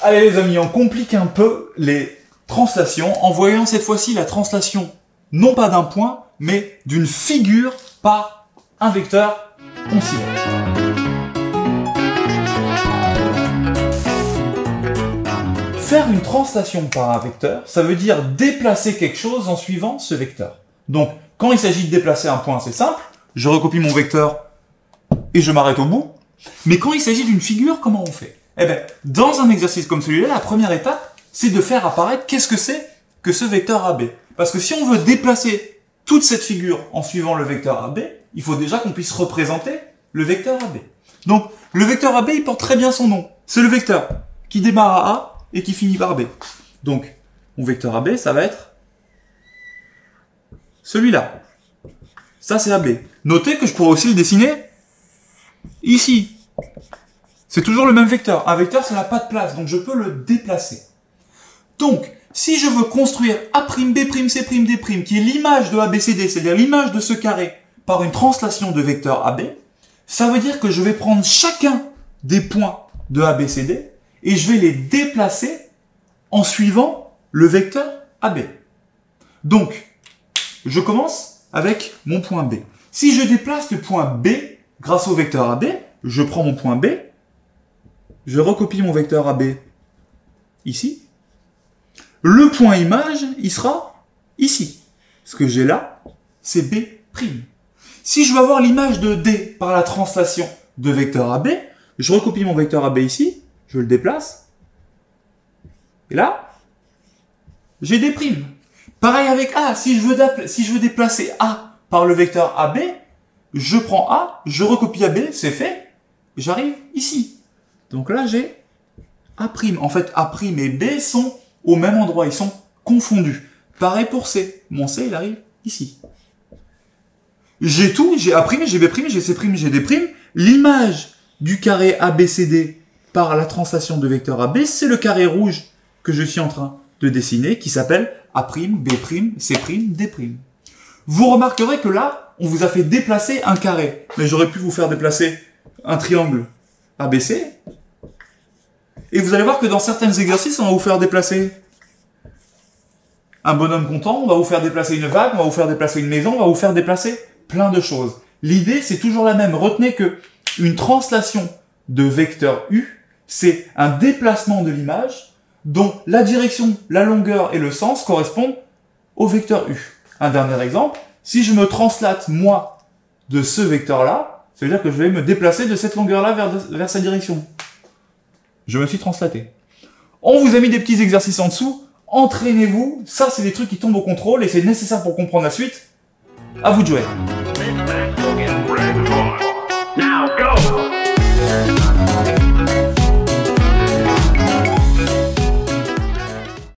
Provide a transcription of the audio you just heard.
Allez les amis, on complique un peu les translations en voyant cette fois-ci la translation non pas d'un point, mais d'une figure par un vecteur oscillaire. Faire une translation par un vecteur, ça veut dire déplacer quelque chose en suivant ce vecteur. Donc, quand il s'agit de déplacer un point, c'est simple. Je recopie mon vecteur et je m'arrête au bout. Mais quand il s'agit d'une figure, comment on fait? Eh bien, dans un exercice comme celui-là, la première étape, c'est de faire apparaître qu'est-ce que c'est que ce vecteur AB. Parce que si on veut déplacer toute cette figure en suivant le vecteur AB, il faut déjà qu'on puisse représenter le vecteur AB. Donc, le vecteur AB, il porte très bien son nom. C'est le vecteur qui démarre à A et qui finit par B. Donc, mon vecteur AB, ça va être celui-là. Ça, c'est AB. Notez que je pourrais aussi le dessiner ici. C'est toujours le même vecteur. Un vecteur, ça n'a pas de place, donc je peux le déplacer. Donc, si je veux construire A'B', C', D', qui est l'image de ABCD, c'est-à-dire l'image de ce carré, par une translation de vecteur AB, ça veut dire que je vais prendre chacun des points de ABCD et je vais les déplacer en suivant le vecteur AB. Donc, je commence avec mon point B. Si je déplace le point B grâce au vecteur AB, je prends mon point B, je recopie mon vecteur AB ici. Le point image, il sera ici. Ce que j'ai là, c'est B'. Si je veux avoir l'image de D par la translation de vecteur AB, je recopie mon vecteur AB ici, je le déplace, et là, j'ai D'. Pareil avec A, si je veux déplacer A par le vecteur AB, je prends A, je recopie AB, c'est fait, j'arrive ici. Donc là, j'ai A'. En fait, A' et B sont au même endroit, ils sont confondus. Pareil pour C. Mon C, il arrive ici. J'ai tout, j'ai A', j'ai B', j'ai C', j'ai D'. L'image du carré ABCD par la translation de vecteur AB, c'est le carré rouge que je suis en train de dessiner, qui s'appelle A', B', C', D'. Vous remarquerez que là, on vous a fait déplacer un carré. Mais j'aurais pu vous faire déplacer un triangle ABC. Et vous allez voir que dans certains exercices, on va vous faire déplacer un bonhomme comptant, on va vous faire déplacer une vague, on va vous faire déplacer une maison, on va vous faire déplacer plein de choses. L'idée, c'est toujours la même. Retenez que une translation de vecteur U, c'est un déplacement de l'image dont la direction, la longueur et le sens correspondent au vecteur U. Un dernier exemple, si je me translate, moi, de ce vecteur-là, ça veut dire que je vais me déplacer de cette longueur-là vers sa direction. Je me suis translaté. On vous a mis des petits exercices en dessous. Entraînez-vous. Ça, c'est des trucs qui tombent au contrôle et c'est nécessaire pour comprendre la suite. À vous de jouer. Now go!